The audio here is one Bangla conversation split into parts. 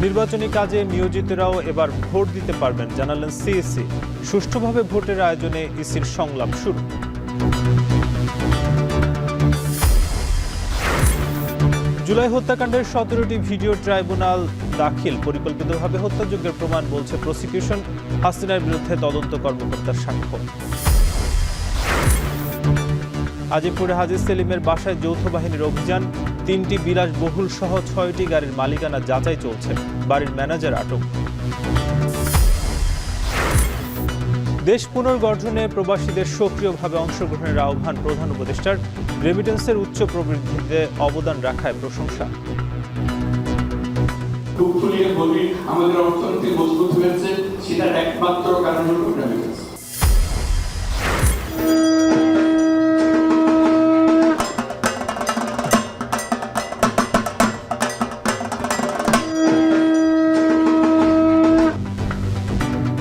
নির্বাচনী কাজে নিয়োজিতরাও এবার ভোট দিতে পারবেন জানালেন সিইসি। সুষ্ঠুভাবে ভোটের আয়োজনে ইসির সংলাপ শুরু। জুলাই হত্যাকাণ্ডের 17টি ভিডিও ট্রাইব্যুনাল দাখিল, পরিকল্পিতভাবে হত্যাযজ্ঞের প্রমাণ বলছে প্রসিকিউশন। হাসিনার বিরুদ্ধে তদন্ত কর্মকর্তার সাক্ষ্য। আজিমপুরে হাজী সেলিমের বাসায় যৌথ বাহিনীর অভিযান, 3টি বিলাসবহুল সহ 6টি গাড়ির মালিকানা যাচাই চলছে। বাড়ির ম্যানেজার আটক। দেশ পুনর্গঠনে প্রবাসীদের সক্রিয়ভাবে অংশগ্রহণের আহ্বান প্রধান উপদেষ্টার। রেমিটেন্সের উচ্চ প্রবৃদ্ধিতে অবদান রাখায় প্রশংসা। আমাদের অর্থনীতি মজবুত হয়েছে, সেটার একমাত্র কারণ হল রেমিটেন্স।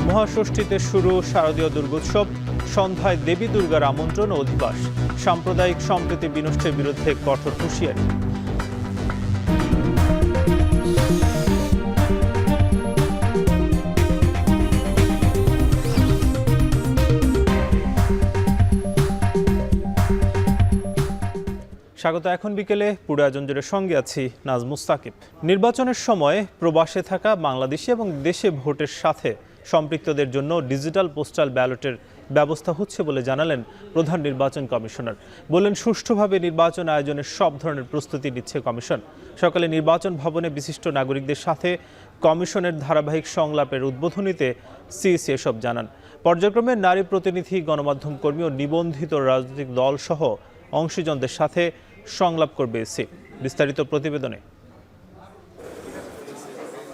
মহাষষ্ঠীতে শুরু শারদীয় দুর্গোৎসব, সন্ধ্যায় দেবী দুর্গার আমন্ত্রণ ও অধিবাস। সাম্প্রদায়িক সম্প্রীতি বিনষ্টের বিরুদ্ধে কঠোর হুঁশিয়ারি। স্বাগত। এখন বিকেলে পুরো আয়োজন জুড়ে সঙ্গে আছি নাজমুস সাকিব। নির্বাচনের সময় প্রবাসে থাকা বাংলাদেশি এবং দেশে ভোটের সাথে সম্পৃক্তদের জন্য ডিজিটাল পোস্টাল ব্যালটের ব্যবস্থা হচ্ছে বলে জানালেন প্রধান নির্বাচন কমিশনার। বললেন, সুষ্ঠুভাবে নির্বাচন আয়োজনের সব ধরনের প্রস্তুতি নিচ্ছে কমিশন। সকালে নির্বাচন ভবনে বিশিষ্ট নাগরিকদের সাথে কমিশনের ধারাবাহিক সংলাপের উদ্বোধনীতে সিইসি এসব জানান। পর্যায়ক্রমে নারী প্রতিনিধি, গণমাধ্যম কর্মী ও নিবন্ধিত রাজনৈতিক দল সহ অংশীজনদের সাথে সংলাপ করবে ইসি। বিস্তারিত প্রতিবেদনে।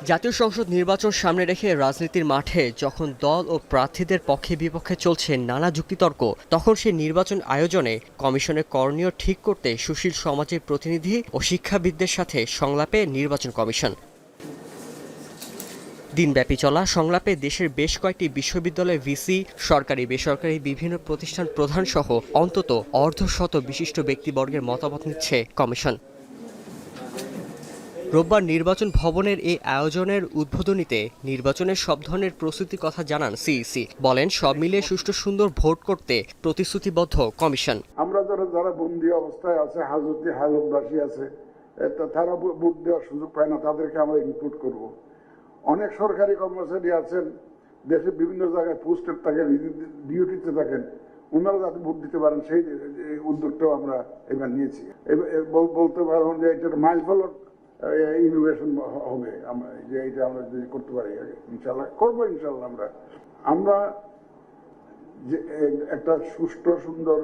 জাতীয় সংসদ নির্বাচন সামনে রেখে রাজনীতির মাঠে যখন দল ও প্রার্থীদের পক্ষে বিপক্ষে চলছে নানা যুক্তিতর্ক, তখন সেই নির্বাচন আয়োজনে কমিশনের করণীয় ঠিক করতে সুশীল সমাজের প্রতিনিধি ও শিক্ষাবিদদের সাথে সংলাপে নির্বাচন কমিশন। দিনব্যাপী চলা সংলাপে দেশের বেশ কয়েকটি বিশ্ববিদ্যালয় ভিসি, সরকারি বেসরকারি বিভিন্ন প্রতিষ্ঠান প্রধান সহ অন্তত অর্ধশত বিশিষ্ট ব্যক্তিবর্গের মতামত নিচ্ছে কমিশন। রোববার নির্বাচন ভবনের এই আয়োজনের উদ্বোধনীতে নির্বাচনের সব ধরনের প্রস্তুতির কথা জানান সিইসি। বলেন, সব মিলিয়ে সুষ্ঠু সুন্দর ভোট করতে প্রতিশ্রুতিবদ্ধ কমিশন। আমরা যারা বন্দী অবস্থায় আছে, হাজতবাসী আছে, তারা ভোট দেওয়ার সুযোগ পায় না, তাদেরকে আমরা ইনক্লুড করব। অনেক সরকারি কর্মচারী আছেন, দেশের বিভিন্ন জায়গায় পোস্টেড থাকেন, ডিউটিতে থাকেন, ওনারা যাতে ভোট দিতে পারেন সেই উদ্যোগটাও আমরা এবার নিয়েছি। বলতে পারবেন যে এটার মাইল ফলক ইনোভেশন হবে, যে এটা আমরা যদি করতে পারি ইনশাল্লাহ করবো। ইনশাল্লাহ আমরা যে একটা সুষ্ঠু সুন্দর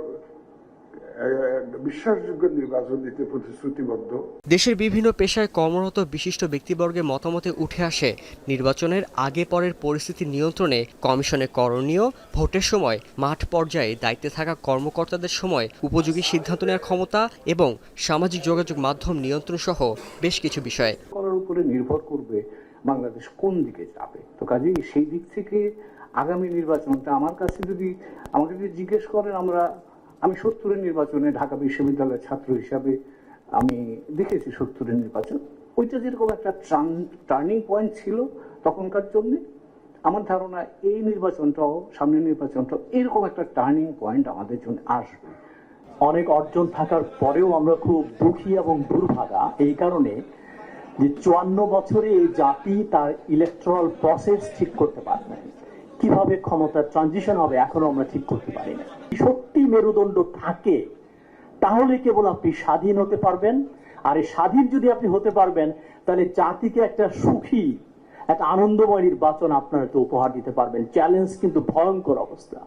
বিশ্বাসযোগ্য নির্বাচন দিতে প্রতিশ্রুতিবদ্ধ। দেশের বিভিন্ন পেশায় কর্মরত বিশিষ্ট ব্যক্তিবর্গের মতামতে উঠে আসে নির্বাচনের আগে পরের পরিস্থিতি নিয়ন্ত্রণে কমিশনের করণীয়, ভোটের সময় মাঠ পর্যায়ে দায়িত্বে থাকা কর্মকর্তাদের সময় উপযোগী সিদ্ধান্ত নেওয়ার ক্ষমতা এবং সামাজিক যোগাযোগ মাধ্যম নিয়ন্ত্রণ সহ বেশ কিছু বিষয়। করার উপরে নির্ভর করবে বাংলাদেশ কোন দিকে যাবে। তো কাজেই সেই দিক থেকে আগামী নির্বাচনটা আমাকে যদি জিজ্ঞেস করেন, আমি 70-এর নির্বাচনে ঢাকা বিশ্ববিদ্যালয়ের ছাত্র হিসাবে আমি দেখেছি 70-এর নির্বাচন। ওইটা যেরকম একটা টার্নিং পয়েন্ট ছিল তখনকার জন্য, আমার ধারণা এই নির্বাচনটাও, সামনের নির্বাচনটাও এরকম একটা টার্নিং পয়েন্ট আমাদের জন্য আসবে। অনেক অর্জন থাকার পরেও আমরা খুব দুঃখী এবং দুর্ভাগা এই কারণে যে 54 বছরে এই জাতি তার ইলেকট্রাল প্রসেস ঠিক করতে পারে না। কিভাবে ক্ষমতার ট্রানজিশন হবে এখনো আমরা ঠিক করতে পারি না। সত্যি মেরুদণ্ড থাকে তাহলে কেবল আপনি স্বাধীন হতে পারবেন। আর এই স্বাধীন যদি আপনি হতে পারবেন, তাহলে জাতিকে একটা সুখী, একটা আনন্দময় নির্বাচন আপনারা তো উপহার দিতে পারবেন। চ্যালেঞ্জ কিন্তু ভয়ঙ্কর অবস্থা।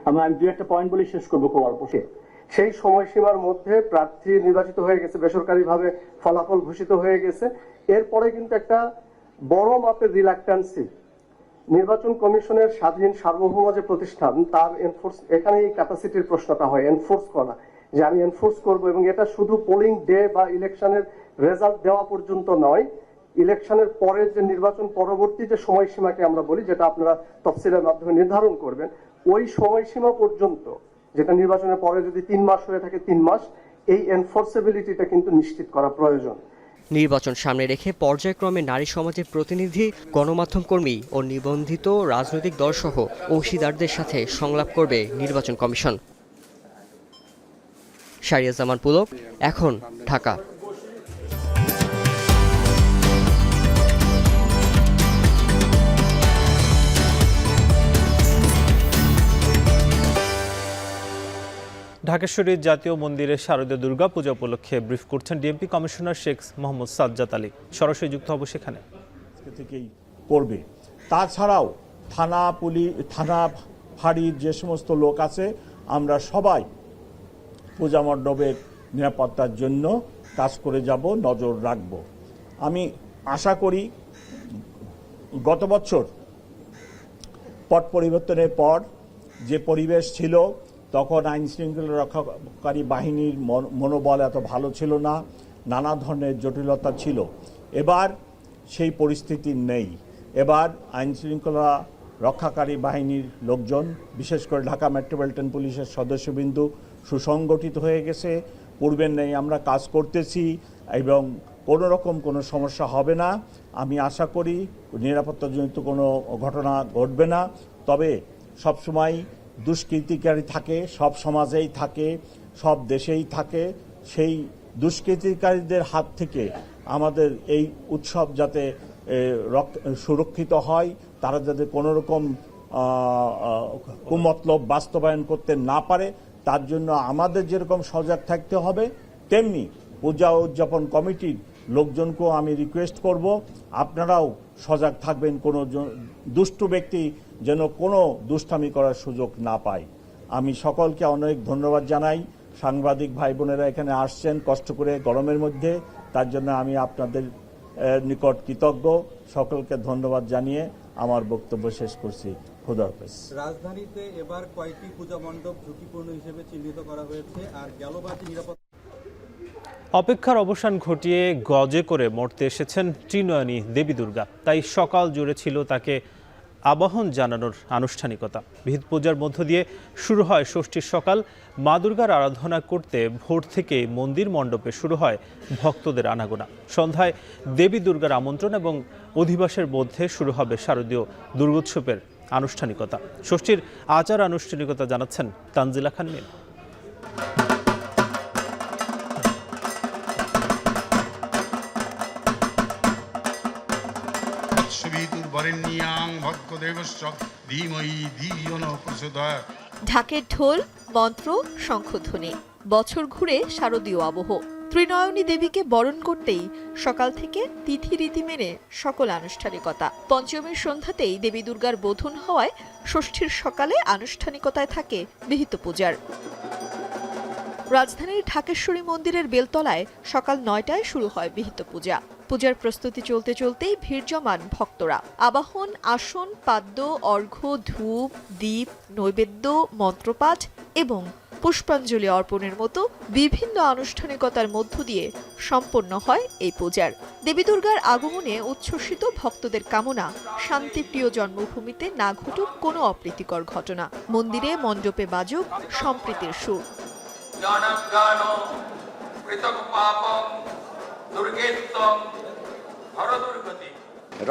আমি দু একটা পয়েন্ট বলে শেষ করবো খুব অল্প। সেই সময়সীমার মধ্যে প্রার্থী নির্বাচিত হয়ে গেছে, বেসরকারিভাবে ফলাফল ঘোষিত হয়ে গেছে। এরপরে কিন্তু একটা বড় মাপের রিলাক্টান্সি নির্বাচন কমিশনের স্বাধীন সার্বভৌম যে প্রতিষ্ঠান, তার এনফোর্স, এখানে এই ক্যাপাসিটির প্রশ্নটা হয়, এনফোর্স করা, যে আমি এনফোর্স করব। এবং এটা শুধু পোলিং ডে বা ইলেকশনের রেজাল্ট দেওয়া পর্যন্ত নয়, ইলেকশনের পরে যে নির্বাচন পরবর্তী যে সময়সীমাকে আমরা বলি, যেটা আপনারা তফসিলের মাধ্যমে নির্ধারণ করবেন, ওই সময়সীমা পর্যন্ত, যেটা নির্বাচনের পরে যদি 3 মাস হয়ে থাকে 3 মাস, এই এনফোর্সেবিলিটিটা কিন্তু নিশ্চিত করা প্রয়োজন। নির্বাচন সামনে রেখে পর্যায়ক্রমে নারী সমাজের প্রতিনিধি, গণমাধ্যম কর্মী ও নিবন্ধিত রাজনৈতিক দলসহ অংশীদারদের সাথে সংলাপ করবে নির্বাচন কমিশন। শাহরিয়াজামান পুলক, এখন, ঢাকা। ঢাকেশ্বরীর জাতীয় মন্দিরে শারদীয় দুর্গাপূজা উপলক্ষে ব্রিফ করছেন ডিএমপি কমিশনার শেখ মোহাম্মদ সাজ্জাদ আলী। সরাসরি যুক্ত হব সেখানে। থেকেই করবে। তাছাড়াও থানা ফাঁড়ির যে সমস্ত লোক আছে, আমরা সবাই পূজা মণ্ডপের নিরাপত্তার জন্য কাজ করে যাব, নজর রাখব। আমি আশা করি গত বছর পট পরিবর্তনের পর যে পরিবেশ ছিল, তখন আইন শৃঙ্খলা রক্ষাকারী বাহিনীর মনোবল এত ভালো ছিল না, নানা ধরনের জটিলতা ছিল। এবার সেই পরিস্থিতি নেই। এবার আইন শৃঙ্খলা রক্ষাকারী বাহিনীর লোকজন, বিশেষ করে ঢাকা মেট্রোপলিটন পুলিশের সদস্যবৃন্দ সুসংগঠিত হয়ে গেছে। পূর্বের নেই আমরা কাজ করতেছি এবং কোনো রকম কোনো সমস্যা হবে না। আমি আশা করি নিরাপত্তাজনিত কোনো ঘটনা ঘটবে না। তবে সবসময় দুষ্কৃতিকারী থাকে, সব সমাজেই থাকে, সব দেশেই থাকে। সেই দুষ্কৃতিকারীদের হাত থেকে আমাদের এই উৎসব যাতে সুরক্ষিত হয়, তারা যাতে কোনো রকম কুমতলব বাস্তবায়ন করতে না পারে, তার জন্য আমাদের যেরকম সজাগ থাকতে হবে, তেমনি পূজা উদযাপন কমিটির লোকজনকেও আমি রিকোয়েস্ট করব, আপনারাও সজাগ থাকবেন, কোনো দুষ্টু ব্যক্তি যেন কোনো দুষ্টামি করার সুযোগ না পায়। আমি সকলকে অনেক ধন্যবাদ জানাই। সাংবাদিক ভাই বোনেরা এখানে আসছেন কষ্ট করে গরমের মধ্যে, তার জন্য আমি আপনাদের নিকট কৃতজ্ঞ। সকলকে ধন্যবাদ জানিয়ে আমার বক্তব্য শেষ করছি। খোদা হাফেজ। রাজধানীতে এবার কয়েকটি পূজা মণ্ডপ ঝুঁকিপূর্ণ হিসেবে চিহ্নিত করা হয়েছে, আর গেলবাতি নিরাপত্তা। অপেক্ষার অবসান ঘটিয়ে গজে করে মরতে এসেছেন ত্রিনয়নী দেবী দুর্গা। তাই সকাল জুড়ে ছিল তাকে আবাহন জানানোর আনুষ্ঠানিকতা। বিহিত পূজার মধ্য দিয়ে শুরু হয় ষষ্ঠীর সকাল। মা দুর্গার আরাধনা করতে ভোর থেকে মন্দির মণ্ডপে শুরু হয় ভক্তদের আনাগোনা। সন্ধ্যায় দেবী দুর্গার আমন্ত্রণ এবং অধিবাসের মধ্যে শুরু হবে শারদীয় দুর্গোৎসবের আনুষ্ঠানিকতা। ষষ্ঠীর আচার আনুষ্ঠানিকতা জানাচ্ছেন তানজিলা খান মিম। ঢাকের ঢোল, মন্ত্র, শঙ্খধ্বনি, বছর ঘুরে শারদীয় আবহ। ত্রিনয়নী দেবীকে বরণ করতেই সকাল থেকে তিথি রীতি মেনে সকল আনুষ্ঠানিকতা। পঞ্চমীর সন্ধ্যাতেই দেবী দুর্গার বোধন হওয়ায় ষষ্ঠীর সকালে আনুষ্ঠানিকতায় থাকে বিহিত পূজার। রাজধানীর ঢাকেশ্বরী মন্দিরের বেলতলায় সকাল ৯টায় শুরু হয় বিহিত পূজা। পূজার প্রস্তুতি চলতে চলতেই ভিড় জমান ভক্তরা। আবাহন, আসন, পাদ্য, অর্ঘ্য, ধূপ, দীপ, নৈবেদ্য, মন্ত্রপাঠ এবং পুষ্পাঞ্জলি অর্পণের মতো বিভিন্ন আনুষ্ঠানিকতার মধ্য দিয়ে সম্পন্ন হয় এই পূজার। দেবী দুর্গার আগমনে উচ্ছ্বসিত ভক্তদের কামনা, শান্তিপ্রিয় জন্মভূমিতে না ঘটুক কোনো অপ্রীতিকর ঘটনা। মন্দিরে মণ্ডপে বাজুক সম্প্রীতির সুর।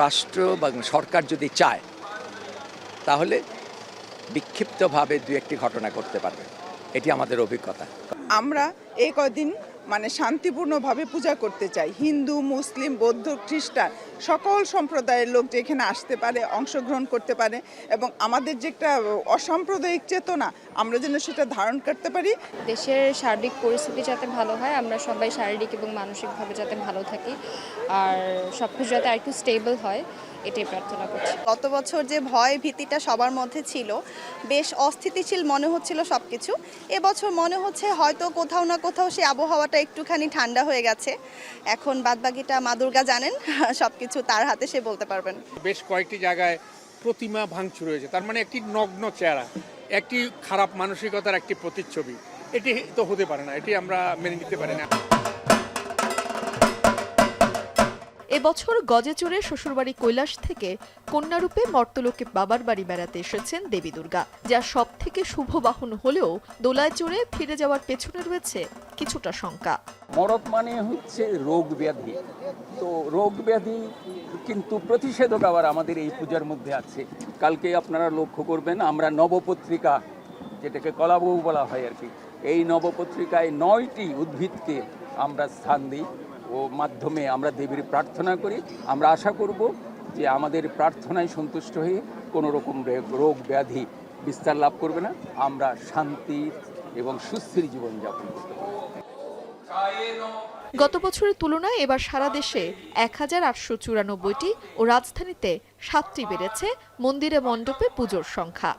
রাষ্ট্র বা সরকার যদি চায় তাহলে বিক্ষিপ্তভাবে দু একটি ঘটনা করতে পারবে, এটি আমাদের অভিজ্ঞতা। আমরা এই কদিন শান্তিপূর্ণভাবে পূজা করতে চাই। হিন্দু, মুসলিম, বৌদ্ধ, খ্রিস্টান সকল সম্প্রদায়ের লোক যেখানে আসতে পারে, অংশগ্রহণ করতে পারে এবং আমাদের যে একটা অসাম্প্রদায়িক চেতনা আমরা যেন সেটা ধারণ করতে পারি। দেশের সার্বিক পরিস্থিতি যাতে ভালো হয়, আমরা সবাই শারীরিক এবং মানসিকভাবে যাতে ভালো থাকি, আর সবকিছু যাতে আরেকটু স্টেবল হয়, এটাই প্রার্থনা করছি। গত বছর যে ভয় ভীতিটা সবার মধ্যে ছিল, বেশ অস্থিতিশীল মনে হচ্ছিল সবকিছু। এবছর মনে হচ্ছে হয়তো কোথাও না কোথাও সেই আবহাওয়াটা একটুখানি ঠান্ডা হয়ে গেছে। এখন বাদবাকিটা মা দুর্গা জানেন, সবকিছু তার হাতে, সে বলতে পারবেন। বেশ কয়েকটি জায়গায় প্রতিমা ভাঙচুর হয়েছে, তার মানে একটি নগ্ন চেহারা, একটি খারাপ মানসিকতার একটি প্রতিচ্ছবি। এটি তো হতে পারে না, এটি আমরা মেনে নিতে পারি না। এবছর গজে চড়ে শ্বশুরবাড়ি কৈলাস থেকে কন্যারূপে মর্তলোকে বাবার বাড়ি বেড়াতে এসেছেন দেবী দুর্গা, যা সব থেকে শুভ বাহন হলেও দোলায় চড়ে ফিরে যাওয়ার পেছনে রয়েছে কিছুটা শঙ্কা। মরদ মানে হচ্ছে রোগ ব্যাধি, তো রোগ ব্যাধি কিন্তু প্রতিষেধক আবার আমাদের এই পূজার মধ্যে আছে। কালকে আপনারা লক্ষ্য করবেন, আমরা নবপত্রিকা, যেটাকে কলাবউ বলা হয় আর কি, এই নবপত্রিকায় 9টি উদ্ভিদকে আমরা স্থান দিই ও মাধ্যমে আমরা দেবীর প্রার্থনা করি। আমরা আশা করব যে আমাদের প্রার্থনায় সন্তুষ্ট হয়ে কোনো রকম রোগ ব্যাধি বিস্তার লাভ করবে না, আমরা শান্তি এবং সুস্থির জীবনযাপন করতে পারব। গত বছরের তুলনায় এবার সারা দেশে 1894টি ও রাজধানীতে 7টি বেড়েছে মন্দিরে মণ্ডপে পুজোর সংখ্যা।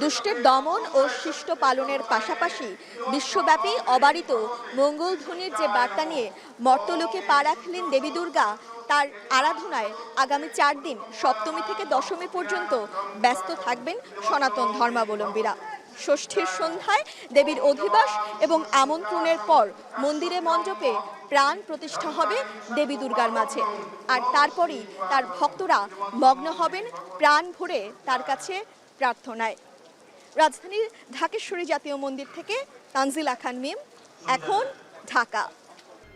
দুষ্টের দমন ও শিষ্ট পালনের পাশাপাশি বিশ্বব্যাপী অবারিত মঙ্গলধ্বনির যে বার্তা নিয়ে মর্তলোকে পা রাখলেন দেবী দুর্গা, তার আরাধনায় আগামী 4 দিন সপ্তমী থেকে দশমী পর্যন্ত ব্যস্ত থাকবেন সনাতন ধর্মাবলম্বীরা। ষষ্ঠীর সন্ধ্যায় দেবীর অধিবাস এবং আমন্ত্রণের পর মন্দিরে মণ্ডপে প্রাণ প্রতিষ্ঠা হবে দেবী দুর্গার মাঝে, আর তারপরই তার ভক্তরা মগ্ন হবেন প্রাণ ভরে তার কাছে প্রার্থনায়। রাজধানীর ঢাকেশ্বরী জাতীয় মন্দির থেকে তানজিলা খান মিম, এখন ঢাকা।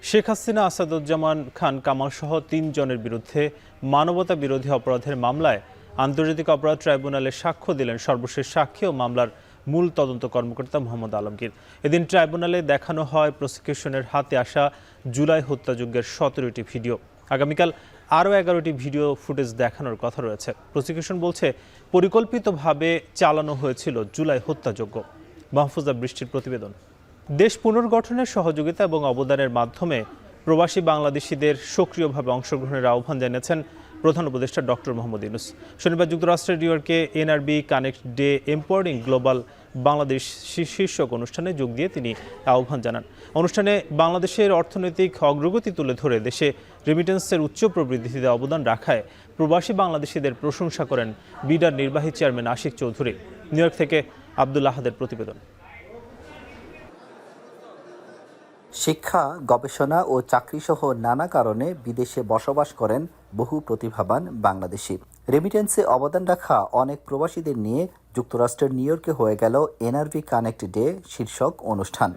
শেখ হাসিনা, আসাদুজ্জামান খান কামাল সহ 3 জনের বিরুদ্ধে মানবতা বিরোধী অপরাধের মামলায় আন্তর্জাতিক অপরাধ ট্রাইব্যুনালে সাক্ষ্য দিলেন সর্বশেষ সাক্ষী ও মামলার মূল তদন্ত কর্মকর্তা মোহাম্মদ আলমগীর। এদিন ট্রাইব্যুনালে দেখানো হয় প্রসিকিউশনের হাতে আসা জুলাই হত্যাযজ্ঞের 17টি ভিডিও। আগামীকাল আরও 11টি ভিডিও ফুটেজ দেখানোর কথা রয়েছে। প্রসিকিউশন বলছে পরিকল্পিতভাবে চালানো হয়েছিল জুলাই হত্যাযজ্ঞ। মাহফুজা বৃষ্টির প্রতিবেদন। দেশ পুনর্গঠনের সহযোগিতা এবং অবদানের মাধ্যমে প্রবাসী বাংলাদেশিদের সক্রিয়ভাবে অংশগ্রহণের আহ্বান জানিয়েছেন প্রধান উপদেষ্টা ডক্টর মোহাম্মদ ইউনূস। শনিবার যুক্তরাষ্ট্রের নিউ ইয়র্কে NRB connect day empowering global Bangladesh শীর্ষক অনুষ্ঠানে যোগ দিয়ে তিনি আহ্বান জানান। অনুষ্ঠানে বাংলাদেশের অর্থনৈতিক অগ্রগতি তুলে ধরে দেশে রেমিটেন্সের উচ্চ প্রবৃদ্ধিতে অবদান রাখায় প্রবাসী বাংলাদেশিদের প্রশংসা করেন বিডার নির্বাহী chairman Ashik Chowdhury. New York থেকে আব্দুল আহাদের প্রতিবেদন। শিক্ষা, গবেষণা ও চাকরিসহ নানা কারণে বিদেশে বসবাস করেন বহু প্রতিভাবান বাংলাদেশি। রেমিটেন্সে অবদান রাখা অনেক প্রবাসীদের নিয়ে যুক্তরাষ্ট্রের নিউ ইয়র্কে হয়ে গেল এনআরবি কানেক্ট ডে শীর্ষক অনুষ্ঠান।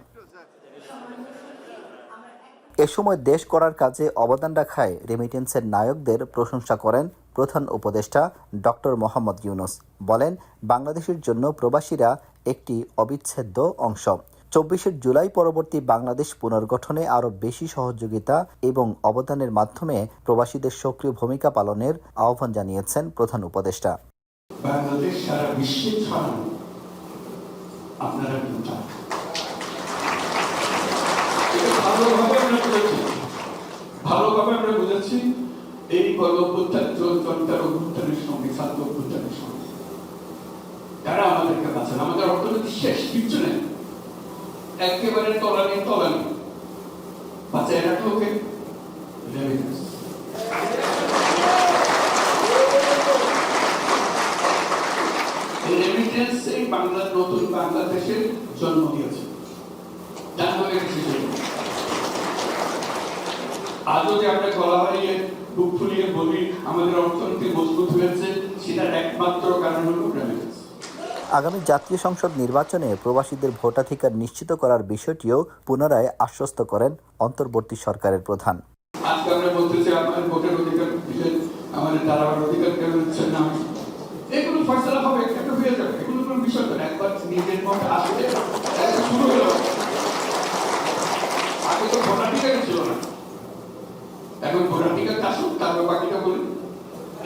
এ সময় দেশ গড়ার কাজে অবদান রাখায় রেমিটেন্সের নায়কদের প্রশংসা করেন প্রধান উপদেষ্টা ডক্টর মোহাম্মদ ইউনূস। বলেন, বাংলাদেশের জন্য প্রবাসীরা একটি অবিচ্ছেদ্য অংশ। 24শে জুলাই পরবর্তী বাংলাদেশ পুনর্গঠনে আরও বেশি সহযোগিতা এবং অবদানের মাধ্যমে প্রবাসীদের সক্রিয় ভূমিকা পালনের আহ্বান জানিয়েছেন প্রধান উপদেষ্টা। বাংলাদেশ সারা বিশ্বে ছড়ানো, আপনারা ভালোভাবে আমরা বুঝেছি এই অভ্যুত্থানের সঙ্গে, ছাত্র অভ্যুত্থানের সঙ্গে যারা আমাদেরকে বাঁচান। আমাদের অর্থনীতি শেষ, কিচ্ছু নেই, একেবারে তলানি বাঁচায় রাখলো ওকে রেমিটেন্স। রেমিটেন্স এই বাংলার নতুন বাংলাদেশের জন্ম দিয়েছে। আজও যে আমরা গলা হারিয়ে বুক ফুলিয়ে বলি আমাদের অর্থনীতি মজবুত হয়েছে, সেটার একমাত্র কারণ হলো রেমিটেন্স। আগামী জাতীয় সংসদ নির্বাচনে প্রবাসীদের ভোটাধিকার নিশ্চিত করার বিষয়টিও পুনরায় আশ্বস্ত করেন অন্তর্বর্তী সরকারের প্রধান। আজকে আমরা বলতেছি আমাদের ভোটের অধিকার দিলেন, আমাদের দাঁড়াবার অধিকার কেন দিচ্ছেন না, এগুলো ফয়সালা হবে, একটা হয়ে যাবে, এগুলো কোনো বিষয় না। একবার নিজের মধ্যে আসলে শুরু হলো। আগে তো ভোটাধিকারই ছিল না, এখন ভোটাধিকার আসুক, তারপর বাকিটা বলি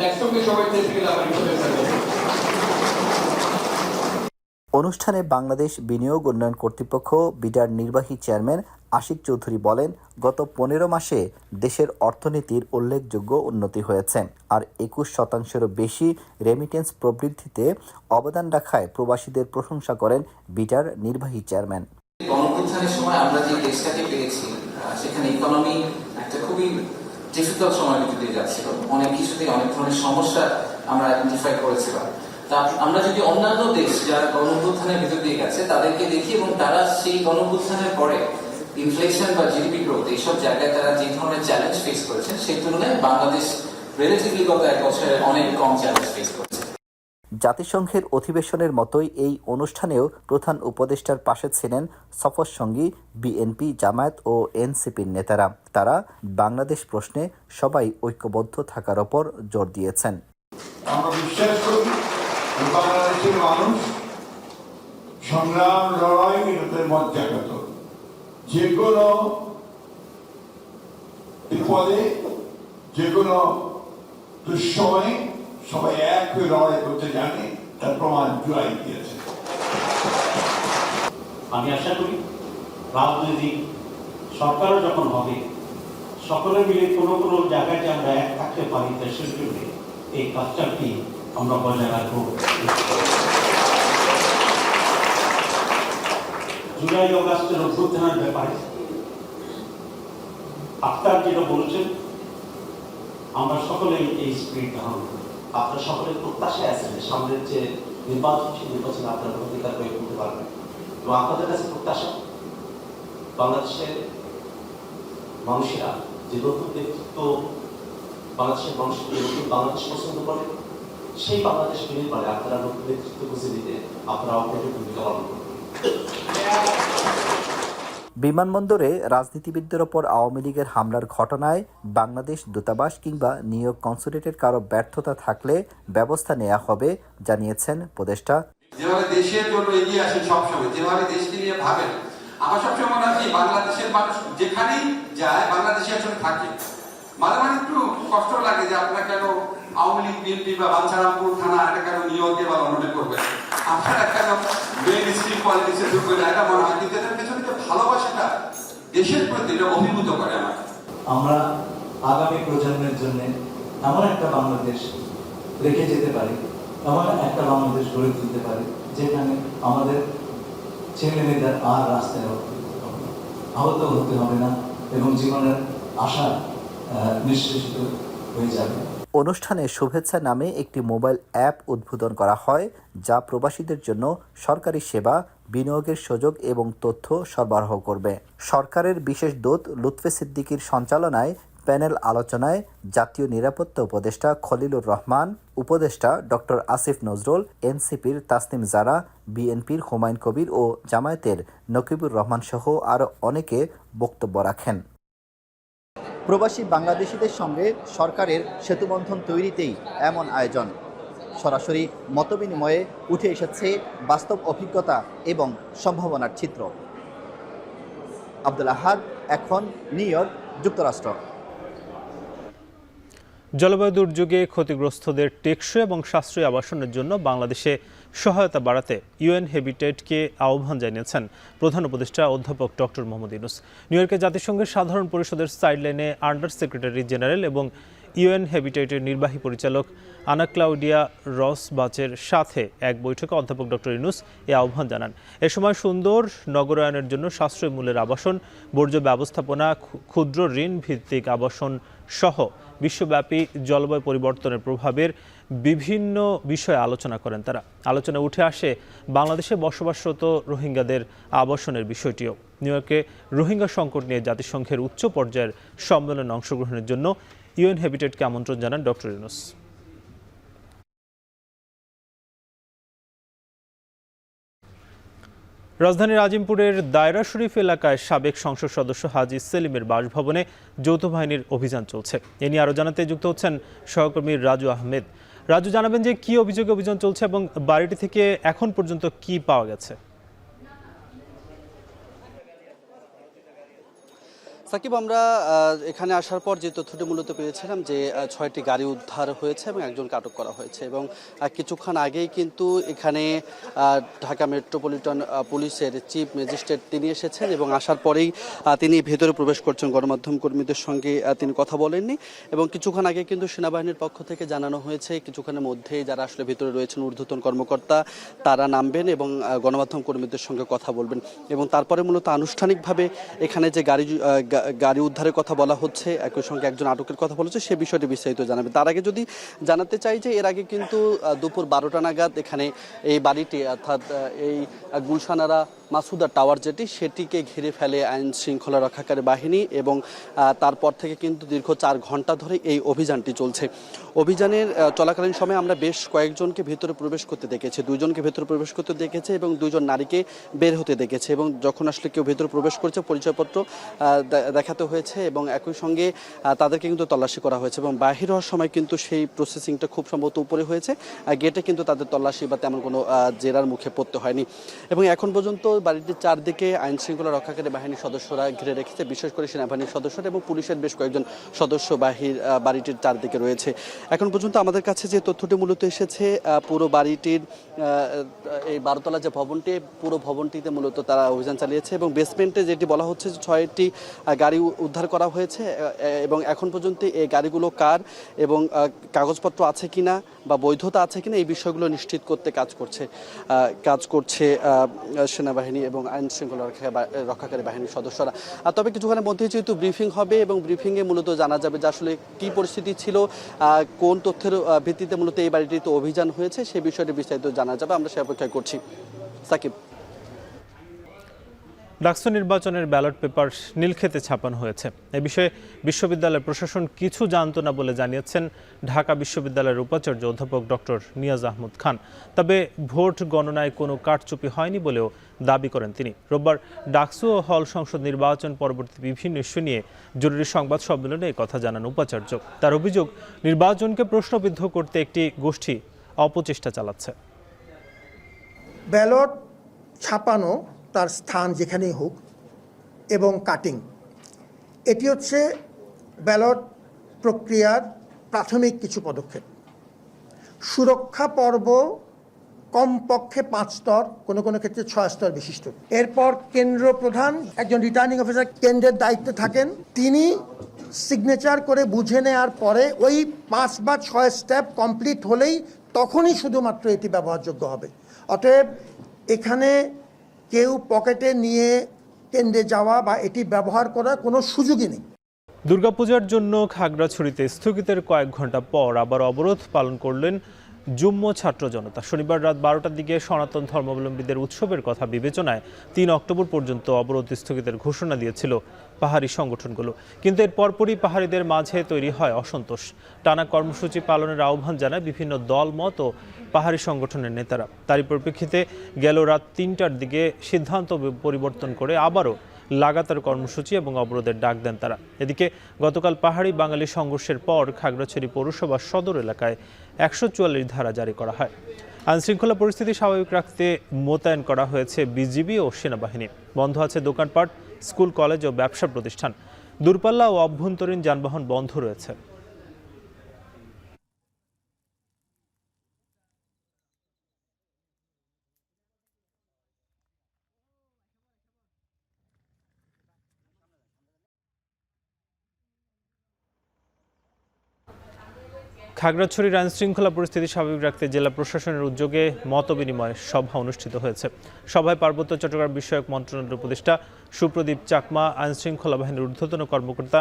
একসঙ্গে সবাই দেশে গেলে আবার হয়ে যাবে। অনুষ্ঠানে বাংলাদেশ বিনিয়োগ উন্নয়ন কর্তৃপক্ষ বিডার নির্বাহী চেয়ারম্যান আশিক চৌধুরী বলেন, গত 15 মাসে দেশের অর্থনীতির উল্লেখযোগ্য উন্নতি হয়েছে, আর 21%-এরও বেশি রেমিটেন্স প্রবৃদ্ধিতে অবদান রাখায় প্রবাসীদের প্রশংসা করেন বিডার নির্বাহী চেয়ারম্যান। গণঅভ্যুত্থানের সময় আমরা যে দেশটাকে পেয়েছি, সেখানে ইকোনমি একটা খুবই ডিফিকাল্ট সময়ের ভিতর দিয়ে যাচ্ছিল। অনেক কিছুতেই অনেক ধরনের সমস্যা আমরা আইডেন্টিফাই করেছিলাম। তা আমরা যদি অন্যান্য দেশ যারা গণঅভ্যুত্থানের ভিতর দিয়ে গেছে তাদেরকে দেখি এবং তারা সেই গণঅভ্যুত্থানের পরে ইনফ্লেশন বা জিডিপি গ্রোথ এইসব জায়গায় তারা যে ধরনের চ্যালেঞ্জ ফেস করেছেন সেই তুলনায় বাংলাদেশ রিলেটিভলি গত 1 বছরে অনেক কম চ্যালেঞ্জ ফেস করেছে। জাতিসংঘের অধিবেশনের মতোই এই অনুষ্ঠানেও প্রধান উপদেষ্টার পাশে ছিলেন সফর সঙ্গী বিএনপি, জামায়াত ও এনসিপির নেতারা। তারা বাংলাদেশ প্রশ্নে সবাই ঐক্যবদ্ধ থাকার ওপর জোর দিয়েছেন। আমরা বিশ্বাস করি বাংলাদেশের মানুষ সংগ্রাম, লড়াই এটাতে মজ্জাগত। যে কোনো বিপদে, যে কোনো দুঃসময়ে সবাই এক হয়ে লড়াই করতে জানে, তার প্রমাণ জুলাই দিয়েছে। আমি আশা করি রাজনৈতিক সরকারও যখন হবে, সকলে মিলে কোনো কোনো জায়গায় যে আমরা এক থাকতে পারি, দেশের জন্য এই কাজটাকে আমরা বজায় রাখবো। জুলাই অগাস্টের অভ্যুত্থানের ব্যাপারে আক্তার যেটা বলছেন, আমরা সকলেই এই স্পিরিট ধারণ করি। আপনারা সকলের প্রত্যাশায় আছেন সামনের যে নির্বাচন, সেই নির্বাচনে আপনারা ভূমিকা প্রয়োগ করতে পারবেন। এবং আপনাদের কাছে প্রত্যাশা বাংলাদেশের মানুষেরা যে নতুন নেতৃত্ব, বাংলাদেশের মানুষ যে নতুন বাংলাদেশ পছন্দ করে, সেই বাংলাদেশ নির্মাণে আপনারা নতুন নেতৃত্ব বুঝে দিতে আপনারা অগ্রণী ভূমিকা পালন করবেন। বিমানবন্দরে রাজনীতিবিদদের ওপর আওয়ামী লীগের হামলার ঘটনায় বাংলাদেশ দূতাবাস কিংবা নিয়োগ কনসুলেটের কারো ব্যর্থতা থাকলে ব্যবস্থা নেওয়া হবে জানিয়েছেন উপদেষ্টা। যেভাবে দেশের জন্য এগিয়ে আসেন সবসময়, যেভাবে দেশকে নিয়ে ভাবেন, আমার সবসময় মনে হয় বাংলাদেশের মানুষ যেখানেই যায় বাংলাদেশে আসলে থাকে। মাঝে মাঝে একটু কষ্ট লাগে যে আপনারা কেন আওয়ামী লীগ, বিএনপি বা বাঞ্ছারামপুর থানা এটা কেন নিয়োগে বা লন্ডনে করবেন, আপনারা কেন মেইন স্ট্রিম পলিটিক্সে ঢুকবেন, এটা মনে হয়। কিন্তু এদের পেছনে যে ভালোবাসাটা দেশের প্রতি, এটা অভিভূত করে আমাকে। আমরা আগামী প্রজন্মের জন্য এমন একটা বাংলাদেশ রেখে যেতে পারি, এমন একটা বাংলাদেশ গড়ে তুলতে পারি যেখানে আমাদের ছেলে মেয়েদের আর রাস্তায় আহত হতে হবে না এবং জীবনের আশা নিশ্চিত হয়ে যাবে। অনুষ্ঠানে শুভেচ্ছা নামে একটি মোবাইল অ্যাপ উদ্বোধন করা হয়, যা প্রবাসীদের জন্য সরকারি সেবা, বিনিয়োগের সুযোগ এবং তথ্য সরবরাহ করবে। সরকারের বিশেষ দূত লুৎফে সিদ্দিকীর সঞ্চালনায় প্যানেল আলোচনায় জাতীয় নিরাপত্তা উপদেষ্টা খলিলুর রহমান, উপদেষ্টা ডক্টর আসিফ নজরুল, এনসিপির তাসনিম জারা, বিএনপির হুমায়ুন কবির ও জামায়াতের নকিবুর রহমান সহ আরও অনেকে বক্তব্য রাখেন। প্রবাসী বাংলাদেশিদের সঙ্গে সরকারের সেতুবন্ধন তৈরিতেই এমন আয়োজন। সরাসরি মতবিনিময়ে উঠে এসেছে বাস্তব অভিজ্ঞতা এবং সম্ভাবনার চিত্র। আব্দুল আহাদ, এখন নিউ ইয়র্ক, যুক্তরাষ্ট্র। জলবায়ু দুর্যোগে ক্ষতিগ্রস্তদের টেকসই এবং সাশ্রয়ী আবাসনের জন্য বাংলাদেশে সহায়তা বাড়াতে ইউএন হ্যাবিটেটকে আহ্বান জানিয়েছেন প্রধান উপদেষ্টা অধ্যাপক ডক্টর মোহাম্মদ ইউনূস। নিউ ইয়র্কে জাতিসংঘের সাধারণ পরিষদের সাইডলাইনে আন্ডার সেক্রেটারি জেনারেল এবং ইউএন হ্যাবিটেটের নির্বাহী পরিচালক আনা ক্লাউডিয়া রসবাচের সাথে এক বৈঠকে অধ্যাপক ডক্টর ইউনূস এই আহ্বান জানান। এ সময় সুন্দর নগরায়নের জন্য সাশ্রয়ী মূল্যের আবাসন, বর্জ্য ব্যবস্থাপনা, ক্ষুদ্র ঋণ ভিত্তিক আবাসন সহ বিশ্বব্যাপী জলবায়ু পরিবর্তনের প্রভাবের বিভিন্ন বিষয়ে আলোচনা করেন তারা। আলোচনায় উঠে আসে বাংলাদেশে বসবাসরত রোহিঙ্গাদের আবাসনের বিষয়টিও। নিউ ইয়র্কে রোহিঙ্গা সংকট নিয়ে জাতিসংঘের উচ্চ পর্যায়ের সম্মেলনে অংশগ্রহণের জন্য ইউএন হ্যাবিটেটকে আমন্ত্রণ জানান ডক্টর ইউনূস। রাজধানীর আজিমপুরের দায়রা শরীফ এলাকায় সাবেক সংসদ সদস্য হাজী সেলিমের বাসভবনে যৌথ বাহিনীর অভিযান চলছে। এ নিয়ে আরও জানাতে যুক্ত হচ্ছেন সহকর্মী রাজু আহমেদ। রাজু, জানাবেন যে কি অভিযোগে অভিযান চলছে এবং বাড়িটি থেকে এখন পর্যন্ত কি পাওয়া গেছে? সাকিব, আমরা এখানে আসার পর যে তথ্যটি মূলত পেয়েছিলাম যে 6টি গাড়ি উদ্ধার হয়েছে এবং একজনকে আটক করা হয়েছে এবং কিছুক্ষণ আগেই কিন্তু এখানে ঢাকা মেট্রোপলিটন পুলিশের চিফ ম্যাজিস্ট্রেট তিনি এসেছেন এবং আসার পরেই তিনি ভেতরে প্রবেশ করছেন। গণমাধ্যম কর্মীদের সঙ্গে তিনি কথা বলেননি এবং কিছুক্ষণ আগে কিন্তু সেনাবাহিনীর পক্ষ থেকে জানানো হয়েছে কিছুক্ষণের মধ্যেই যারা আসলে ভেতরে রয়েছেন ঊর্ধ্বতন কর্মকর্তা তারা নামবেন এবং গণমাধ্যম কর্মীদের সঙ্গে কথা বলবেন এবং তারপরে মূলত আনুষ্ঠানিকভাবে এখানে যে গাড়ি উদ্ধারের কথা বলা হচ্ছে, একই সঙ্গে একজন আটকের কথা বলেছে, সে বিষয়টি বিস্তারিত জানাবে। তার আগে যদি জানাতে চাই যে এর আগে কিন্তু দুপুর 12টা নাগাদ এখানে এই বাড়িটি অর্থাৎ এই গুলশানারা মাসুদা টাওয়ার যেটি সেটিকে ঘিরে ফেলে আইন শৃঙ্খলা রক্ষাকারী বাহিনী এবং তারপর থেকে কিন্তু দীর্ঘ 4 ঘন্টা ধরে এই অভিযানটি চলছে। অভিযানের চলাকালীন সময়ে আমরা বেশ কয়েকজনকে ভেতরে প্রবেশ করতে দেখেছি, 2 জনকে ভেতরে প্রবেশ করতে দেখেছি এবং 2 জন নারীকে বের হতে দেখেছে এবং যখন আসলে কেউ ভেতরে প্রবেশ করেছে পরিচয়পত্র দেখাতে হয়েছে এবং একই সঙ্গে তাদেরকে কিন্তু তল্লাশি করা হয়েছে এবং বাহির হওয়ার সময় কিন্তু সেই প্রসেসিংটা খুব সম্ভবত উপরে হয়েছে, গেটে কিন্তু তাদের তল্লাশি বা তেমন কোনো জেরার মুখে পড়তে হয়নি এবং এখন পর্যন্ত বাড়িটির চারদিকে আইন শৃঙ্খলা রক্ষাকারী বাহিনীর সদস্যরা ঘিরে রেখেছে, বিশেষ করে সেনাবাহিনীর সদস্যরা এবং পুলিশের বেশ কয়েকজন সদস্য বাড়িটির চারদিকে রয়েছে। এখন পর্যন্ত আমাদের কাছে যে তথ্যটি মূলত এসেছে পুরো বাড়িটির এই 12তলা যে ভবনটি, পুরো ভবনটিতে মূলত তারা অভিযান চালিয়েছে এবং বেসমেন্টে যেটি বলা হচ্ছে যে 6টি গাড়ি উদ্ধার করা হয়েছে এবং এখন পর্যন্ত এই গাড়িগুলো কার এবং কাগজপত্র আছে কিনা বা বৈধতা আছে কিনা এই বিষয়গুলো নিশ্চিত করতে কাজ করছে সেনাবাহিনী এবং আইন শৃঙ্খলা রক্ষাকারী বাহিনীর সদস্যরা। তবে কিছুক্ষণের মধ্যেই যেহেতু ব্রিফিং হবে এবং ব্রিফিংয়ে মূলত জানা যাবে যে আসলে কী পরিস্থিতি ছিল, কোন তথ্যের ভিত্তিতে মূলত এই বাড়িটিতে অভিযান হয়েছে সেই বিষয়টি বিস্তারিত জানা যাবে। আমরা সে অপেক্ষা করছি। সাকিব। ডাকসু নির্বাচনের ব্যালট পেপার নীলক্ষেতে ছাপানো হয়েছে। এ বিষয়ে বিশ্ববিদ্যালয় প্রশাসন কিছু জানত না বলে জানিয়েছেন ঢাকা বিশ্ববিদ্যালয়ের উপাচার্য অধ্যাপক ডক্টর নিয়াজ আহমদ খান। তবে ভোট গণনায় কোনো কারচুপি হয়নি বলেও দাবি করেন তিনি। রোববার ডাকসু ও হল সংসদ নির্বাচন পরবর্তী বিভিন্ন ইস্যু নিয়ে জরুরি সংবাদ সম্মেলনে এই কথা জানান উপাচার্য। তার অভিযোগ, নির্বাচনকে প্রশ্নবিদ্ধ করতে একটি গোষ্ঠী অপচেষ্টা চালাচ্ছে। ব্যালট ছাপানো, তার স্থান যেখানেই হোক, এবং কাটিং, এটি হচ্ছে ব্যালট প্রক্রিয়ার প্রাথমিক কিছু পদক্ষেপ। সুরক্ষা পর্ব কমপক্ষে 5 স্তর, কোনো কোনো ক্ষেত্রে 6 স্তর বিশিষ্ট। এরপর কেন্দ্র প্রধান, একজন রিটার্নিং অফিসার কেন্দ্রের দায়িত্বে থাকেন, তিনি সিগনেচার করে বুঝে নেওয়ার পরে ওই 5 বা 6 স্টেপ কমপ্লিট হলেই তখনই শুধুমাত্র এটি ব্যবহারযোগ্য হবে। অতএব এখানে কেউ পকেটে নিয়ে কেন্দ্রে যাওয়া বা এটি ব্যবহার করার কোনো সুযোগই নেই। দুর্গাপূজার জন্য খাগড়াছড়িতে স্থগিতের কয়েক ঘন্টা পর আবার অবরোধ পালন করলেন যুগ্ম ছাত্র জনতা। শনিবার রাত 12টার দিকে সনাতন ধর্মাবলম্বীদের উৎসবের কথা বিবেচনায় 3 অক্টোবর পর্যন্ত অবরোধ স্থগিতের ঘোষণা দিয়েছিল পাহাড়ি সংগঠনগুলো। কিন্তু এর পরপরই পাহাড়িদের মাঝে তৈরি হয় অসন্তোষ। টানা কর্মসূচি পালনের আহ্বান জানায় বিভিন্ন দলমত ও পাহাড়ি সংগঠনের নেতারা। তারই পরিপ্রেক্ষিতে গেল রাত 3টার দিকে সিদ্ধান্ত পরিবর্তন করে আবারও লাগাতার কর্মসূচি এবং অবরোধের ডাক দেন তারা। এদিকে গতকাল পাহাড়ি বাঙালি সংঘর্ষের পর খাগড়াছড়ি পৌরসভা সদর এলাকায় 144 ধারা জারি করা হয়। আইনশৃঙ্খলা পরিস্থিতি স্বাভাবিক রাখতে মোতায়েন করা হয়েছে বিজিবি ও সেনাবাহিনী। বন্ধ আছে দোকানপাট, স্কুল, কলেজ ও ব্যবসা প্রতিষ্ঠান। দূরপাল্লা ও অভ্যন্তরীণ যানবাহন বন্ধ রয়েছে। খাগড়াছড়ির আইনশৃঙ্খলা পরিস্থিতি স্বাভাবিক রাখতে জেলা প্রশাসনের উদ্যোগে মতবিনিময় সভা অনুষ্ঠিত হয়েছে। সভায় পার্বত্য চট্টগ্রাম বিষয়ক মন্ত্রণালয়ের উপদেষ্টা সুপ্রদীপ চাকমা, আইনশৃঙ্খলা বাহিনীর ঊর্ধ্বতন কর্মকর্তা,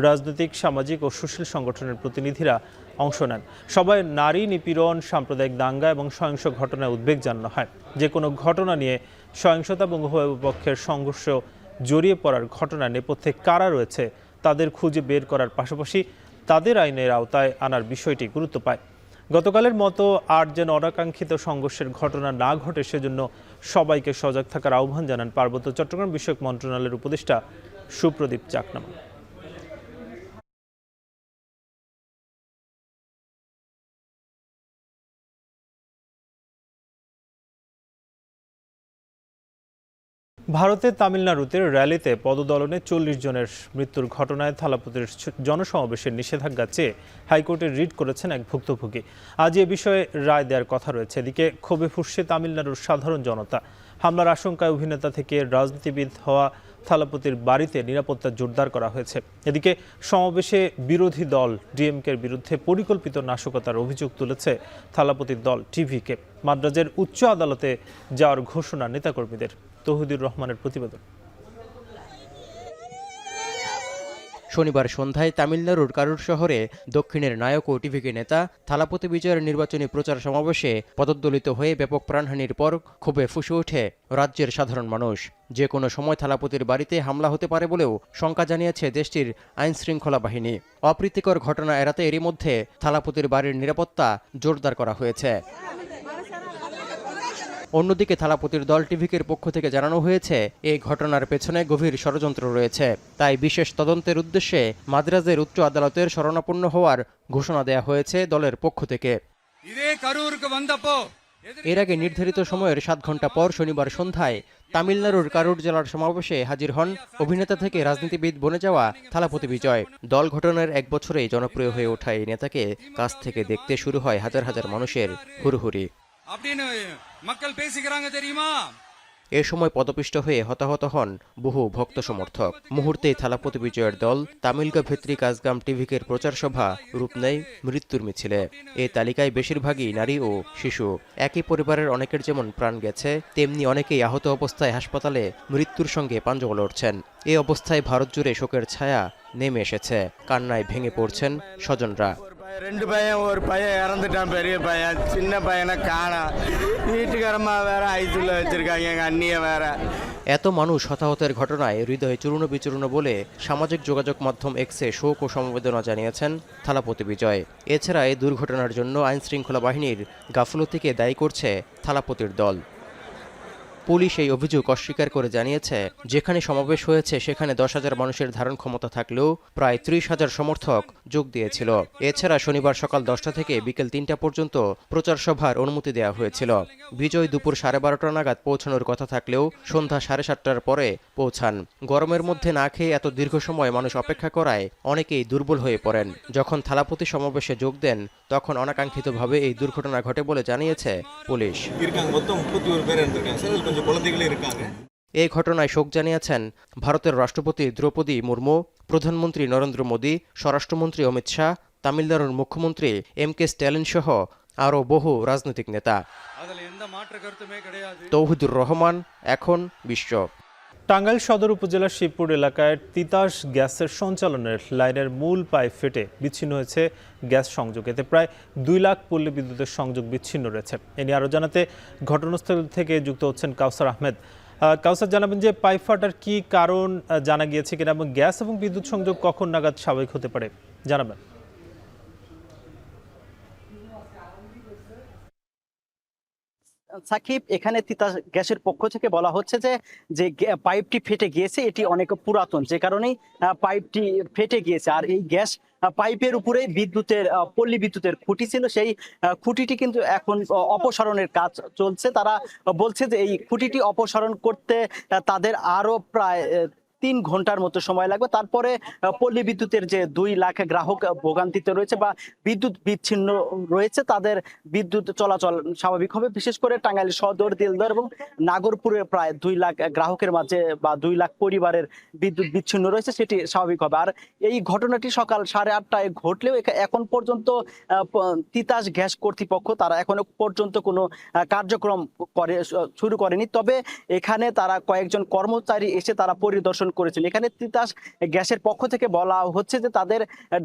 রাজনৈতিক, সামাজিক ও সুশীল সংগঠনের প্রতিনিধিরা অংশ নেন। সভায় নারী নিপীড়ন, সাম্প্রদায়িক দাঙ্গা এবং সহিংস ঘটনায় উদ্বেগ জানানো হয়। যে কোনো ঘটনা নিয়ে সহিংসতা এবং উভয়পক্ষের সংঘর্ষ জড়িয়ে পড়ার ঘটনা নেপথ্যে কারা রয়েছে তাদের খুঁজে বের করার পাশাপাশি তাদের আইনের আওতায় আনার বিষয়টি গুরুত্ব পায়। গতকালের মতো আর যেন অনাকাঙ্ক্ষিত সংঘর্ষের ঘটনা না ঘটে সেজন্য সবাইকে সজাগ থাকার আহ্বান জানান পার্বত্য চট্টগ্রাম বিষয়ক মন্ত্রণালয়ের উপদেষ্টা সুপ্রদীপ চাকমা। ভারতের তামিলনাড়ুতে র্যালিতে পদদলনে 40 জনের মৃত্যুর ঘটনায় থালাপতির জনসমাবেশের নিষেধাজ্ঞা চেয়ে হাইকোর্টে রিট করেছেন এক ভুক্তভোগী। আজ এ বিষয়ে রায় দেওয়ার কথা রয়েছে। এদিকে ক্ষোভে ফুঁসছে তামিলনাড়ুর সাধারণ জনতা। হামলার আশঙ্কায় অভিনেতা থেকে রাজনীতিবিদ হওয়া থালাপতির বাড়িতে নিরাপত্তা জোরদার করা হয়েছে। এদিকে সমাবেশে বিরোধী দল ডিএমকের বিরুদ্ধে পরিকল্পিত নাশকতার অভিযোগ তুলেছে থালাপতির দল টিভিকে। মাদ্রাজের উচ্চ আদালতে যাওয়ার ঘোষণা নেতাকর্মীদের। তৌহিদুর রহমানের প্রতিবেদন। শনিবার সন্ধ্যায় তামিলনাড়ুর কারুর শহরে দক্ষিণের নায়ক ও টিভিকে নেতা থালাপতি বিজয়ের নির্বাচনী প্রচার সমাবেশে পদদলিত হয়ে ব্যাপক প্রাণহানির পর ক্ষোভে ফুঁসে ওঠে রাজ্যের সাধারণ মানুষ। যে কোনো সময় থালাপতির বাড়িতে হামলা হতে পারে বলেও শঙ্কা জানিয়েছে দেশটির আইনশৃঙ্খলা বাহিনী। অপ্রীতিকর ঘটনা এড়াতে এরই মধ্যে থালাপতির বাড়ির নিরাপত্তা জোরদার করা হয়েছে। অন্যদিকে থালাপতির দল টিভিকের পক্ষ থেকে জানানো হয়েছে এই ঘটনার পেছনে গভীর ষড়যন্ত্র রয়েছে, তাই বিশেষ তদন্তের উদ্দেশ্যে মাদ্রাজের উচ্চ আদালতের শরণাপন্ন হওয়ার ঘোষণা দেয়া হয়েছে দলের পক্ষ থেকে। এর আগে নির্ধারিত সময়ের 7 ঘন্টা পর শনিবার সন্ধ্যায় তামিলনাড়ুর কারুর জেলার সমাবেশে হাজির হন অভিনেতা থেকে রাজনীতিবিদ বনে যাওয়া থালাপতি বিজয়। দল গঠনের 1 বছরেই জনপ্রিয় হয়ে ওঠা এই নেতাকে কাছ থেকে দেখতে শুরু হয় হাজার হাজার মানুষের হুড়হুড়ি। এ সময় পদপিষ্ট হয়ে হতাহত হন বহু ভক্ত সমর্থক। মুহূর্তেই থালাপতি বিজয়ের দল তামিলগা ভেত্রী কাজগাম টিভিকের প্রচার সভা রূপ নেয় মৃত্যুর মিছিলে। এই তালিকায় বেশিরভাগই নারী ও শিশু। একই পরিবারের অনেকের যেমন প্রাণ গেছে, তেমনি অনেকেই আহত অবস্থায় হাসপাতালে মৃত্যুর সঙ্গে পাঞ্জা লড়ছেন। এই অবস্থায় ভারত জুড়ে শোকের ছায়া নেমে এসেছে। কান্নায় ভেঙে পড়ছেন স্বজনরা। 2 பையன் ஒரு பையன் இறந்துட்டான், பெரிய பையன். சின்ன பையனை காணா, வீட்டுக்காரம்மா வேற ஐசியூல வச்சிருக்காங்க, எங்க அண்ணிய வேற। এত মানুষ হতাহতের ঘটনায় হৃদয়ে চূর্ণ বিচূর্ণ বলে সামাজিক যোগাযোগ মাধ্যম এক্সে শোক ও সমবেদনা জানিয়েছেন থালাপতি বিজয়। এছাড়া এই দুর্ঘটনার জন্য আইনশৃঙ্খলা বাহিনীর গাফলতিকে দায়ী করছে থালাপতির দল। পুলিশ এই অভিযোগ অস্বীকার করে জানিয়েছে, যেখানে সমাবেশ হয়েছে সেখানে 10,000 মানুষের ধারণ ক্ষমতা থাকলেও প্রায় 30,000 সমর্থক যোগ দিয়েছিল। এছাড়া শনিবার সকাল 10টা থেকে বিকেল 3টা পর্যন্ত প্রচার সভার অনুমতি দেওয়া হয়েছিল। বিজয় দুপুর 12:30টা নাগাদ পৌঁছানোর কথা থাকলেও সন্ধ্যা 7:30টার পরে পৌঁছান। গরমের মধ্যে না খেয়ে এত দীর্ঘ সময় মানুষ অপেক্ষা করায় অনেকেই দুর্বল হয়ে পড়েন। যখন থালাপতি সমাবেশে যোগ দেন তখন অনাকাঙ্ক্ষিতভাবে এই দুর্ঘটনা ঘটে বলে জানিয়েছে পুলিশ। এই ঘটনায় শোক জানিয়েছেন ভারতের রাষ্ট্রপতি দ্রৌপদী মুর্মু, প্রধানমন্ত্রী নরেন্দ্র মোদী, স্বরাষ্ট্রমন্ত্রী অমিত শাহ, তামিলনাড়ুর মুখ্যমন্ত্রী MK স্ট্যালিন সহ আরও বহু রাজনৈতিক নেতা। তৌহিদুর রহমান, এখন বিশ্ব। টাঙ্গাইল সদর উপজেলার শিবপুর এলাকায় তিতাস গ্যাসের সঞ্চালনের লাইনের মূল পাইপ ফেটে বিচ্ছিন্ন হয়েছে গ্যাস সংযোগ। এতে প্রায় 2 লাখ পল্লী বিদ্যুতের সংযোগ বিচ্ছিন্ন রয়েছে। এ নিয়ে আরও জানাতে ঘটনাস্থল থেকে যুক্ত হচ্ছেন কাউসার আহমেদ। কাউসার, জানাবেন যে পাইপ ফাটার কি কারণ জানা গিয়েছে কিনা এবং গ্যাস এবং বিদ্যুৎ সংযোগ কখন নাগাদ স্বাভাবিক হতে পারে জানাবেন। সাকিব, এখানে তিতাস গ্যাসের পক্ষ থেকে বলা হচ্ছে যে পাইপটি ফেটে গিয়েছে, এটি অনেক পুরাতন, যে কারণেই পাইপটি ফেটে গিয়েছে। আর এই গ্যাস পাইপের উপরে বিদ্যুতের পল্লী বিদ্যুতের খুঁটি ছিল, সেই খুঁটিটি কিন্তু এখন অপসারণের কাজ চলছে। তারা বলছে যে এই খুঁটিটি অপসারণ করতে তাদের আরো প্রায় 3 ঘন্টার মতো সময় লাগবে। তারপরে পল্লী বিদ্যুতের যে 2 লাখ গ্রাহক ভোগান্তিতে রয়েছে বা বিদ্যুৎ বিচ্ছিন্ন রয়েছে, তাদের বিদ্যুৎ চলাচল স্বাভাবিক হবে। বিশেষ করে টাঙ্গাইল সদর, দিলদার এবং নাগরপুরের প্রায় 2 লাখ গ্রাহকের মাঝে বা 2 লাখ পরিবারের বিদ্যুৎ বিচ্ছিন্ন রয়েছে, সেটি স্বাভাবিক হবে। আর এই ঘটনাটি সকাল 8:30টায় ঘটলেও এখন পর্যন্ত তিতাস গ্যাস কর্তৃপক্ষ তারা এখনো পর্যন্ত কোনো কার্যক্রম শুরু করেনি। তবে এখানে তারা কয়েকজন কর্মচারী এসে তারা পরিদর্শন করেছেন। এখানে তিতাস গ্যাসের পক্ষ থেকে বলা হচ্ছে যে তাদের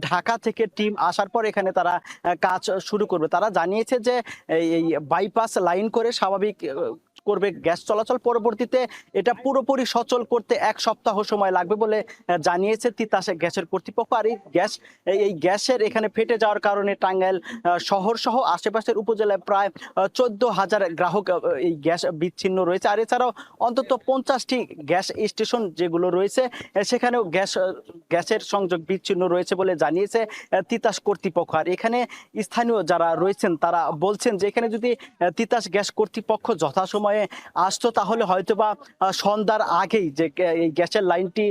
ঢাকা থেকে টিম আসার পর এখানে তারা কাজ শুরু করবে। তারা জানিয়েছে যে এই বাইপাস লাইন করে স্বাভাবিক করবে গ্যাস চলাচল। পরবর্তীতে এটা পুরোপুরি সচল করতে 1 সপ্তাহ সময় লাগবে বলে জানিয়েছে তিতাস গ্যাসের কর্তৃপক্ষ। আর এই গ্যাসের এখানে ফেটে যাওয়ার কারণে টাঙ্গাইল শহর সহ আশেপাশের উপজেলায় প্রায় 14,000 গ্রাহক এই গ্যাস বিচ্ছিন্ন রয়েছে। আর এছাড়াও অন্তত 50টি গ্যাস স্টেশন যেগুলো রয়েছে সেখানেও গ্যাসের সংযোগ বিচ্ছিন্ন রয়েছে বলে জানিয়েছে তিতাস কর্তৃপক্ষ। আর এখানে স্থানীয় যারা রয়েছেন তারা বলছেন যে এখানে যদি তিতাস গ্যাস কর্তৃপক্ষ যথাসময়ে আসতো তাহলে হয়তোবা সন্ধ্যার আগেই যে এই গ্যাসের লাইনটি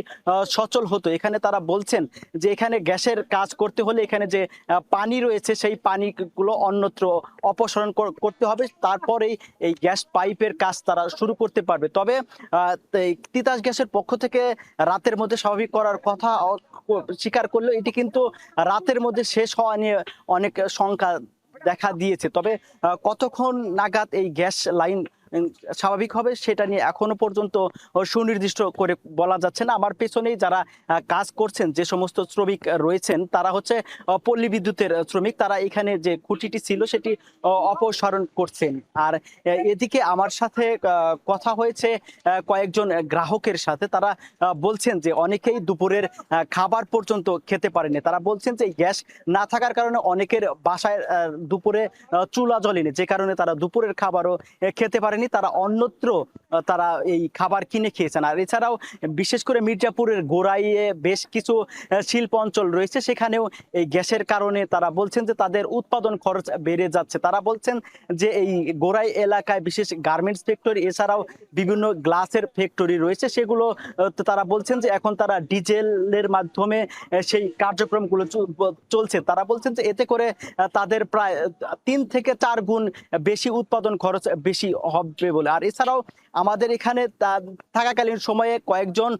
সচল হতো। এখানে তারা বলছেন যে এখানে গ্যাসের কাজ করতে হলে এখানে যে পানি রয়েছে সেই পানিগুলো অন্যত্র অপসারণ করতে হবে, তারপরেই এই গ্যাস পাইপের কাজ তারা শুরু করতে পারবে। তবে তিতাস গ্যাসের পক্ষ থেকে রাতের মধ্যে স্বাভাবিক করার কথা স্বীকার করলেও এটি কিন্তু রাতের মধ্যে শেষ হওয়া নিয়ে অনেক শঙ্কা দেখা দিয়েছে। তবে কতক্ষণ নাগাদ এই গ্যাস লাইন স্বাভাবিক হবে সেটা নিয়ে এখনো পর্যন্ত সুনির্দিষ্ট করে বলা যাচ্ছে না। আমার পেছনেই যারা কাজ করছেন, যে সমস্ত শ্রমিক রয়েছেন, তারা হচ্ছে পল্লী বিদ্যুতের শ্রমিক। তারা এখানে যে খুঁটিটি ছিল সেটি অপসারণ করছেন। আর এদিকে আমার সাথে কথা হয়েছে কয়েকজন গ্রাহকের সাথে। তারা বলছেন যে অনেকেই দুপুরের খাবার পর্যন্ত খেতে পারেনি। তারা বলছেন যে গ্যাস না থাকার কারণে অনেকের বাসায় দুপুরে চুলা জ্বলেনি, যে কারণে তারা দুপুরের খাবারও খেতে পারেনি। তারা অন্যত্র তারা এই খাবার কিনে খেয়েছেন। আর এছাড়াও বিশেষ করে মির্জাপুরের গোড়াইয়ে বেশ কিছু শিল্প অঞ্চল রয়েছে, সেখানেও এই গ্যাসের কারণে তারা বলছেন যে তাদের উৎপাদন খরচ বেড়ে যাচ্ছে। তারা বলছেন যে এই গোড়াই এলাকায় বিশেষ গার্মেন্টস ফ্যাক্টরি, এছাড়াও বিভিন্ন গ্লাসের ফ্যাক্টরি রয়েছে, সেগুলো তারা বলছেন যে এখন তারা ডিজেলের মাধ্যমে সেই কার্যক্রমগুলো চলছে। তারা বলছেন যে এতে করে তাদের প্রায় 3 থেকে 4 গুণ বেশি উৎপাদন খরচ বেশি হবে বলে। আর এছাড়াও আমাদের এখানে থাকাকালীন সময়ে কয়েকজন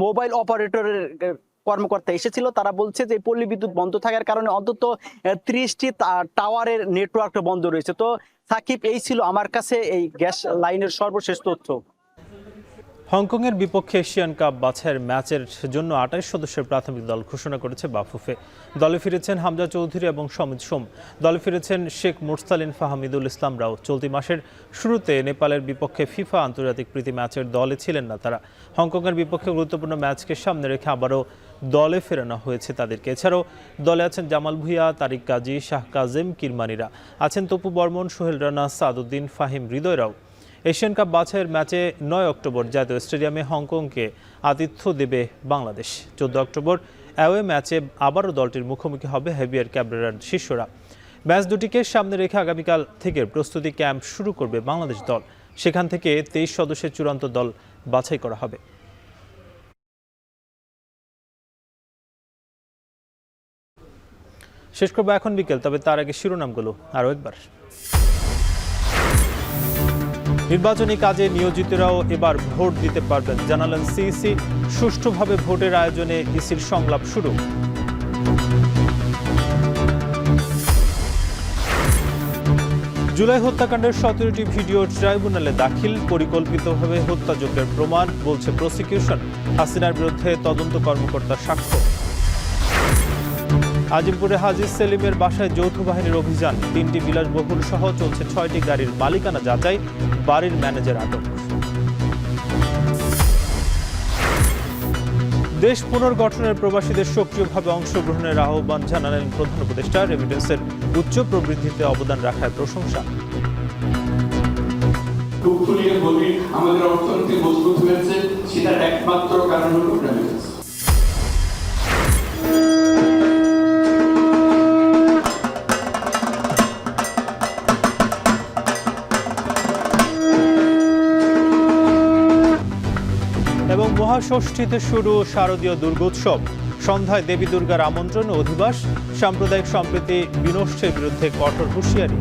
মোবাইল অপারেটরের কর্মকর্তা এসেছিল। তারা বলছে যে পল্লী বিদ্যুৎ বন্ধ থাকার কারণে অন্তত 30টি টাওয়ারের নেটওয়ার্ক বন্ধ রয়েছে। তো সাকিব, এই ছিল আমার কাছে এই গ্যাস লাইনের সর্বশেষ তথ্য। হংকংয়ের বিপক্ষে এশিয়ান কাপ বাছাইয়ের ম্যাচের জন্য 28 সদস্যের প্রাথমিক দল ঘোষণা করেছে বাফুফে। দলে ফিরেছেন হামজা চৌধুরী এবং সমিত সোম। দলে ফিরেছেন শেখ মুরসালিন ফাহমিদুল ইসলাম রাও। চলতি মাসের শুরুতে নেপালের বিপক্ষে ফিফা আন্তর্জাতিক প্রীতি ম্যাচের দলে ছিলেন না তারা। হংকংয়ের বিপক্ষে গুরুত্বপূর্ণ ম্যাচকে সামনে রেখে আবারও দলে ফেরানো হয়েছে তাদেরকে। এছাড়াও দলে আছেন জামাল ভুঁইয়া, তারিক কাজী, শাহ কাজেম, কিরমানিরা। আছেন তপু বর্মন, সোহেল রানা, সাদউদ্দিন, ফাহিম হৃদয়রাও। এশিয়ান কাপ বাছাইয়ের ম্যাচে 9 অক্টোবর জাতীয় স্টেডিয়ামে হংকংকে আতিথ্য দেবে বাংলাদেশ। 14 অক্টোবর অ্যাওয়ে ম্যাচে আবারও দলটির মুখোমুখি হবে হেভিয়ার ক্যাবরেরার শিষ্যরা। ম্যাচ দুটিকে সামনে রেখে আগামীকাল থেকে প্রস্তুতি ক্যাম্প শুরু করবে বাংলাদেশ দল। সেখান থেকে 23 সদস্যের চূড়ান্ত দল বাছাই করা হবে। শেষ করবো এখন বিকেল, তবে তার আগে শিরোনামগুলো আরও একবার। নির্বাচনী কাজে নিয়োজিতরাও এবার ভোট দিতে পারবেন, জানালেন সিইসি। সুষ্ঠুভাবে ভোটের আয়োজনে ইসির সংলাপ শুরু। জুলাই হত্যাকাণ্ডের 17টি ভিডিও ট্রাইব্যুনালে দাখিল। পরিকল্পিতভাবে হত্যাযজ্ঞের প্রমাণ, বলছে প্রসিকিউশন। হাসিনার বিরুদ্ধে তদন্ত কর্মকর্তার সাক্ষ্য। আজিমপুরে হাজি সেলিমের বাসায় যৌথ বাহিনীর অভিযান। 3টি বিলাসবহুল সহ চলছে 6টি গাড়ির মালিকানা যাচাই। বাড়ির ম্যানেজার আটক। দেশ পুনর্গঠনের প্রবাসীদের সক্রিয়ভাবে অংশগ্রহণের আহ্বান জানালেন প্রধান উপদেষ্টা। রেমিটেন্সের উচ্চ প্রবৃদ্ধিতে অবদান রাখায় প্রশংসা। আমাদের অর্থনীতি মজবুত হয়েছে, সেটার একমাত্র কারণ হলো রেমিটেন্স। এবং মহাষষ্ঠীতে শুরু শারদীয় দুর্গোৎসব। সন্ধ্যায় দেবী দুর্গার আমন্ত্রণ ও অধিবাস। সাম্প্রদায়িক সম্প্রীতি বিনষ্টের বিরুদ্ধে কঠোর হুঁশিয়ারি।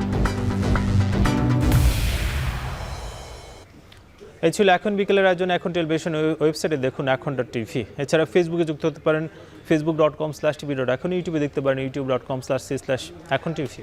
এই ছিল এখন বিকেলের আয়োজন। এখন টেলিভিশন ওয়েবসাইটে দেখুন এখন.টিভি। এছাড়া ফেসবুকে যুক্ত হতে পারেন facebook.com/tv.এখন। ইউটিউবে দেখতে পারেন youtube.com/c/এখন.tv।